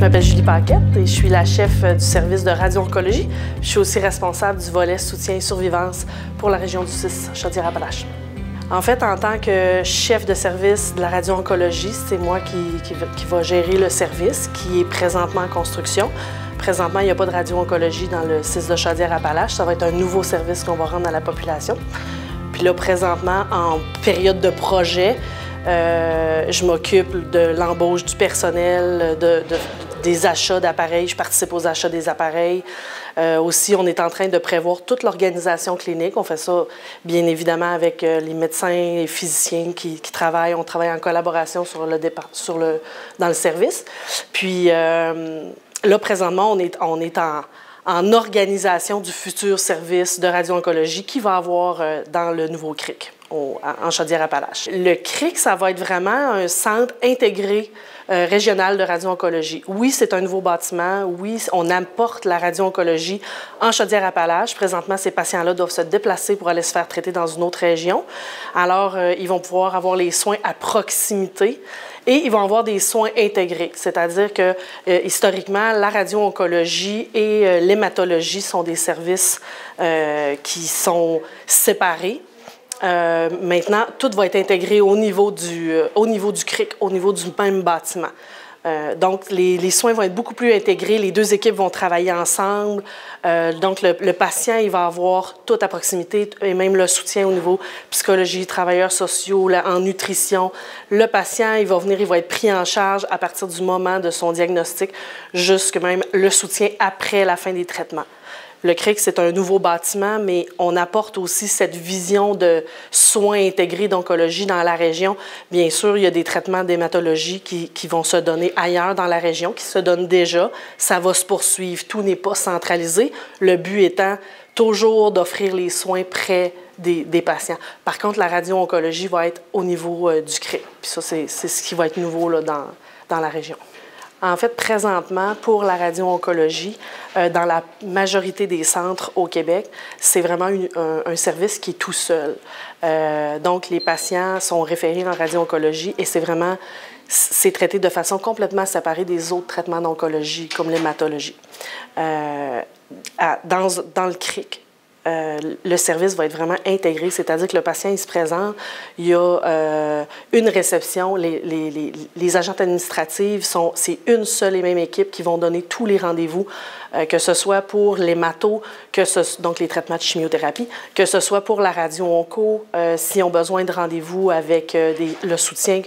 m'appelle Julie Paquette et je suis la chef du service de radio-oncologie. Je suis aussi responsable du volet soutien et survivance pour la région du 6 Chaudière-Appalaches. En fait, en tant que chef de service de la radio-oncologie, c'est moi qui va gérer le service qui est présentement en construction. Présentement, il n'y a pas de radio-oncologie dans le 6 de Chaudière-Appalaches. Ça va être un nouveau service qu'on va rendre à la population. Puis là, présentement, en période de projet, je m'occupe de l'embauche du personnel, des achats d'appareils. Je participe aux achats des appareils. Aussi, on est en train de prévoir toute l'organisation clinique. On fait ça, bien évidemment, avec les médecins et physiciens qui travaillent. On travaille en collaboration dans le service. Puis là, présentement, on est en organisation du futur service de radio-oncologie qui va avoir dans le nouveau CRIC, en Chaudière-Appalaches. Le CRIC, ça va être vraiment un centre intégré régional de radio-oncologie. Oui, c'est un nouveau bâtiment. Oui, on apporte la radio-oncologie en Chaudière-Appalaches. Présentement, ces patients-là doivent se déplacer pour aller se faire traiter dans une autre région. Alors, ils vont pouvoir avoir les soins à proximité et ils vont avoir des soins intégrés. C'est-à-dire que, historiquement, la radio-oncologie et l'hématologie sont des services qui sont séparés. Maintenant, tout va être intégré au niveau du CRIC, au niveau du même bâtiment. Donc, les soins vont être beaucoup plus intégrés. Les deux équipes vont travailler ensemble. Donc, le patient, il va avoir tout à proximité et même le soutien au niveau psychologie, travailleurs sociaux, en nutrition. Le patient, il va venir, il va être pris en charge à partir du moment de son diagnostic, jusque même le soutien après la fin des traitements. Le CRIC, c'est un nouveau bâtiment, mais on apporte aussi cette vision de soins intégrés d'oncologie dans la région. Bien sûr, il y a des traitements d'hématologie qui vont se donner ailleurs dans la région, qui se donnent déjà. Ça va se poursuivre. Tout n'est pas centralisé. Le but étant toujours d'offrir les soins près des patients. Par contre, la radio-oncologie va être au niveau du CRIC. Puis ça, c'est ce qui va être nouveau là, dans la région. En fait, présentement, pour la radio-oncologie, dans la majorité des centres au Québec, c'est vraiment un service qui est tout seul. Donc, les patients sont référés en radio-oncologie et c'est traité de façon complètement séparée des autres traitements d'oncologie, comme l'hématologie. Dans le CRIC, le service va être vraiment intégré, c'est-à-dire que le patient, il se présente, il y a une réception, les agents administratifs, c'est une seule et même équipe qui vont donner tous les rendez-vous, que ce soit pour l'hémato, donc les traitements de chimiothérapie, que ce soit pour la radio-onco, s'ils ont besoin de rendez-vous avec le soutien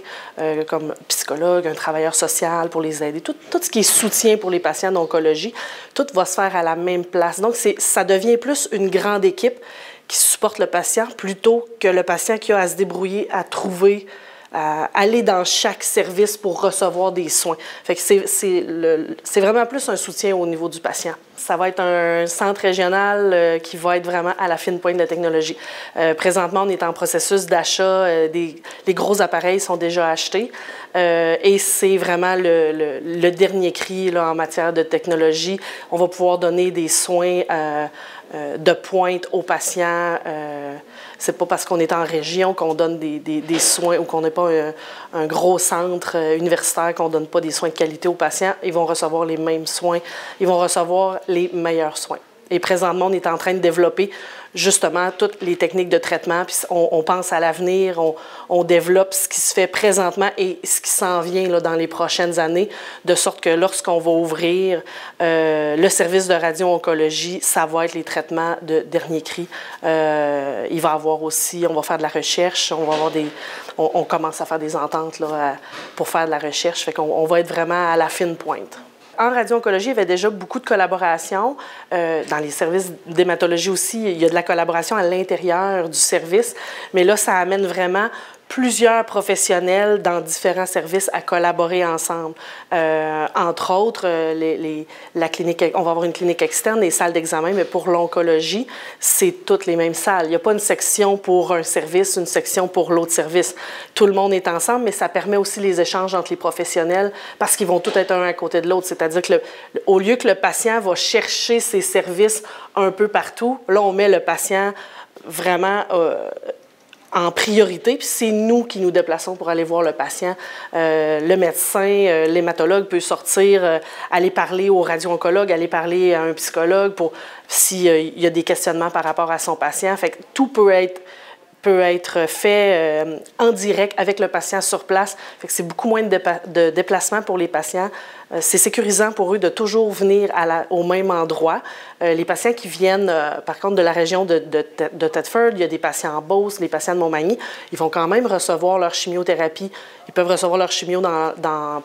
comme psychologue, un travailleur social pour les aider, tout ce qui est soutien pour les patients d'oncologie, tout va se faire à la même place. Donc, ça devient plus une grande équipe qui supporte le patient plutôt que le patient qui a à se débrouiller, à trouver, à aller dans chaque service pour recevoir des soins. Fait que c'est vraiment plus un soutien au niveau du patient. Ça va être un centre régional qui va être vraiment à la fine pointe de la technologie. Présentement, on est en processus d'achat. Les gros appareils sont déjà achetés. Et c'est vraiment le dernier cri là, en matière de technologie. On va pouvoir donner des soins de pointe aux patients. C'est pas parce qu'on est en région qu'on donne des soins ou qu'on n'est pas un gros centre universitaire qu'on donne pas des soins de qualité aux patients. Ils vont recevoir les mêmes soins. Ils vont recevoir les meilleurs soins. Et présentement, on est en train de développer justement toutes les techniques de traitement. Puis on pense à l'avenir, on développe ce qui se fait présentement et ce qui s'en vient là, dans les prochaines années, de sorte que lorsqu'on va ouvrir le service de radio-oncologie, ça va être les traitements de dernier cri. Il va y avoir aussi, on va faire de la recherche, on commence à faire des ententes là, pour faire de la recherche, fait qu'on va être vraiment à la fine pointe. En radio-oncologie, il y avait déjà beaucoup de collaboration. Dans les services d'hématologie aussi, il y a de la collaboration à l'intérieur du service. Mais là, ça amène vraiment plusieurs professionnels dans différents services à collaborer ensemble. Entre autres, la clinique, on va avoir une clinique externe, des salles d'examen, mais pour l'oncologie, c'est toutes les mêmes salles. Il n'y a pas une section pour un service, une section pour l'autre service. Tout le monde est ensemble, mais ça permet aussi les échanges entre les professionnels parce qu'ils vont tous être un à côté de l'autre. C'est-à-dire qu'au lieu que le patient va chercher ses services un peu partout, là, on met le patient vraiment en priorité, puis c'est nous qui nous déplaçons pour aller voir le patient. Le médecin, l'hématologue peut sortir, aller parler au radio-oncologue, aller parler à un psychologue pour s'il y a des questionnements par rapport à son patient. Fait que tout peut être fait en direct avec le patient sur place. Fait que c'est beaucoup moins de déplacements pour les patients. C'est sécurisant pour eux de toujours venir au même endroit. Les patients qui viennent, par contre, de la région de Thetford, il y a des patients en Beauce, les patients de Montmagny, ils vont quand même recevoir leur chimiothérapie. Ils peuvent recevoir leur chimio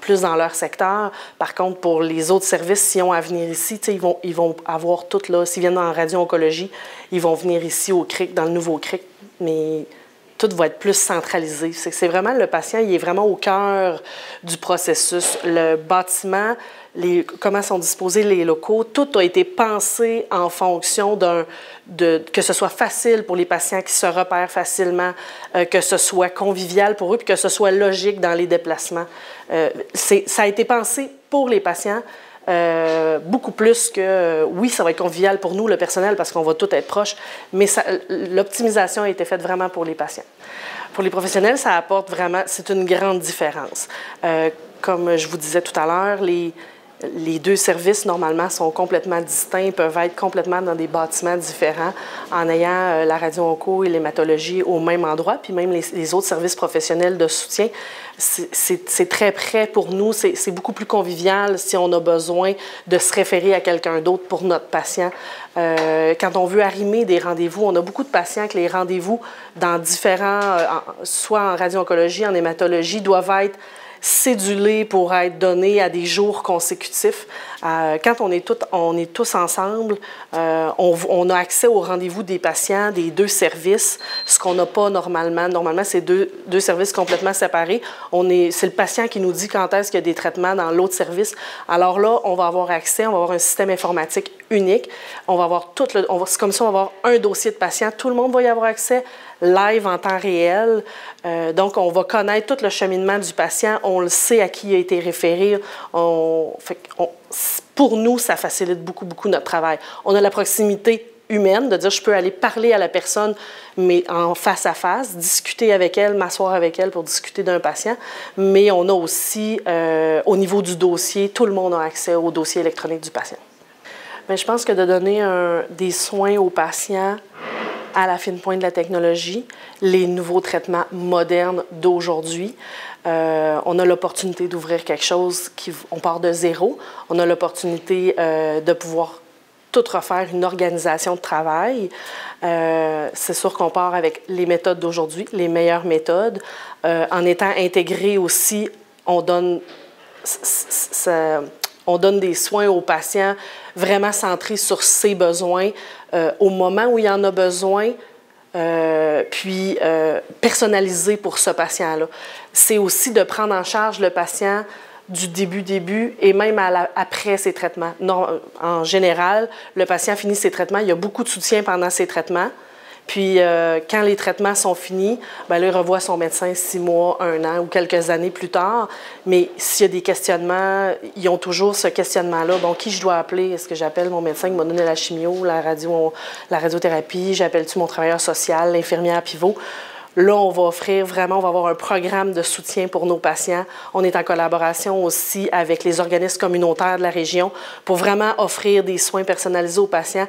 plus dans leur secteur. Par contre, pour les autres services, s'ils ont à venir ici, ils vont avoir tout là. S'ils viennent en radio-oncologie, ils vont venir ici au CRIC, dans le nouveau CRIC. Mais tout va être plus centralisé. C'est vraiment le patient, il est vraiment au cœur du processus. Le bâtiment, comment sont disposés les locaux, tout a été pensé en fonction que ce soit facile pour les patients qui se repèrent facilement, que ce soit convivial pour eux, puis que ce soit logique dans les déplacements. Ça a été pensé pour les patients. Beaucoup plus que, oui, ça va être convivial pour nous, le personnel, parce qu'on va tous être proches, mais l'optimisation a été faite vraiment pour les patients. Pour les professionnels, ça apporte vraiment, c'est une grande différence. Comme je vous disais tout à l'heure, les deux services, normalement, sont complètement distincts, peuvent être complètement dans des bâtiments différents en ayant la radio-onco et l'hématologie au même endroit, puis même les autres services professionnels de soutien. C'est très près pour nous, c'est beaucoup plus convivial si on a besoin de se référer à quelqu'un d'autre pour notre patient. Quand on veut arrimer des rendez-vous, on a beaucoup de patients que les rendez-vous dans différents, soit en radio-oncologie, en hématologie, doivent être cédulés pour être donnés à des jours consécutifs. Quand on est tous ensemble, on a accès au rendez-vous des patients des deux services, ce qu'on n'a pas normalement. Normalement, c'est deux services complètement séparés. C'est le patient qui nous dit quand est-ce qu'il y a des traitements dans l'autre service. Alors là, on va avoir accès, on va avoir un système informatique unique. On va avoir c'est comme si on va avoir un dossier de patient. Tout le monde va y avoir accès live en temps réel. Donc, on va connaître tout le cheminement du patient. On le sait à qui il a été référé. Pour nous, ça facilite beaucoup, beaucoup notre travail. On a la proximité humaine, de dire je peux aller parler à la personne, mais en face à face, discuter avec elle, m'asseoir avec elle pour discuter d'un patient. Mais on a aussi, au niveau du dossier, tout le monde a accès au dossier électronique du patient. Mais je pense que de donner des soins aux patients à la fine pointe de la technologie, les nouveaux traitements modernes d'aujourd'hui. On a l'opportunité d'ouvrir quelque chose on part de zéro. On a l'opportunité de pouvoir tout refaire, une organisation de travail. C'est sûr qu'on part avec les méthodes d'aujourd'hui, les meilleures méthodes. En étant intégré aussi, on donne des soins aux patients vraiment centrés sur ses besoins au moment où il en a besoin, puis personnalisé pour ce patient-là. C'est aussi de prendre en charge le patient du début et même après ses traitements. Non, en général, le patient finit ses traitements, il y a beaucoup de soutien pendant ses traitements. Puis, quand les traitements sont finis, bien là, il revoit son médecin 6 mois, 1 an ou quelques années plus tard. Mais s'il y a des questionnements, ils ont toujours ce questionnement-là. Bon, qui je dois appeler? Est-ce que j'appelle mon médecin qui m'a donné la chimio, la radiothérapie? J'appelle-tu mon travailleur social, l'infirmière pivot? Là, on va avoir un programme de soutien pour nos patients. On est en collaboration aussi avec les organismes communautaires de la région pour vraiment offrir des soins personnalisés aux patients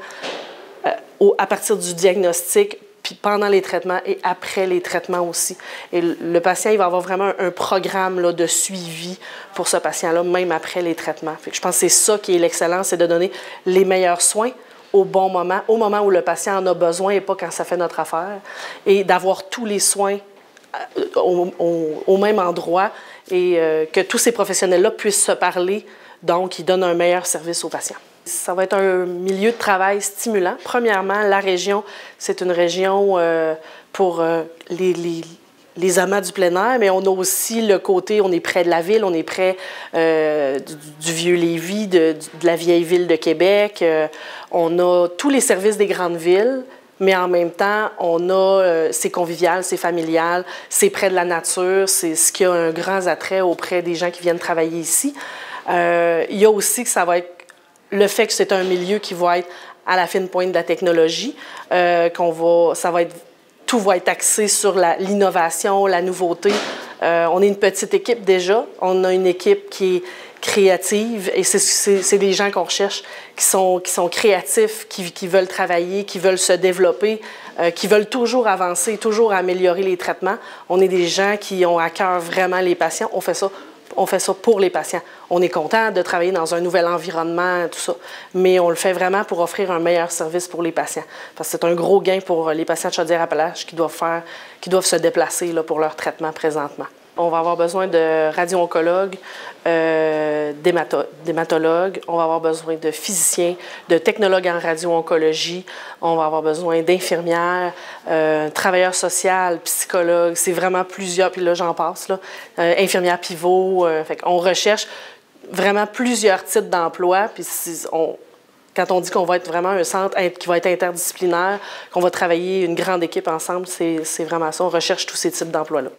à partir du diagnostic, puis pendant les traitements et après les traitements aussi. Et le patient, il va avoir vraiment un programme là, de suivi pour ce patient-là, même après les traitements. Fait que je pense que c'est ça qui est l'excellence, c'est de donner les meilleurs soins au bon moment, au moment où le patient en a besoin et pas quand ça fait notre affaire, et d'avoir tous les soins au même endroit et que tous ces professionnels-là puissent se parler, donc ils donnent un meilleur service aux patients. Ça va être un milieu de travail stimulant. Premièrement, la région, c'est une région pour les amas du plein air, mais on a aussi le côté, on est près de la ville, on est près du Vieux-Lévis, de la vieille ville de Québec. On a tous les services des grandes villes, mais en même temps, on a c'est convivial, c'est familial, c'est près de la nature, c'est ce qui a un grand attrait auprès des gens qui viennent travailler ici. Il y a aussi que ça va être le fait que c'est un milieu qui va être à la fine pointe de la technologie, ça va être tout va être axé sur l'innovation, la nouveauté. On est une petite équipe déjà. On a une équipe qui est créative et c'est des gens qu'on recherche qui sont créatifs, qui veulent travailler, qui veulent se développer, qui veulent toujours avancer, toujours améliorer les traitements. On est des gens qui ont à cœur vraiment les patients. On fait ça pour les patients. On est content de travailler dans un nouvel environnement, tout ça, mais on le fait vraiment pour offrir un meilleur service pour les patients. Parce que c'est un gros gain pour les patients de Chaudière-Appalaches qui doivent se déplacer là, pour leur traitement présentement. On va avoir besoin de radio-oncologues, d'hématologues, on va avoir besoin de physiciens, de technologues en radio-oncologie, on va avoir besoin d'infirmières, travailleurs sociaux, psychologues, c'est vraiment plusieurs, puis là j'en passe, là, infirmières pivots, on recherche vraiment plusieurs types d'emplois, puis quand on dit qu'on va être vraiment un centre qui va être interdisciplinaire, qu'on va travailler une grande équipe ensemble, c'est vraiment ça, on recherche tous ces types d'emplois-là.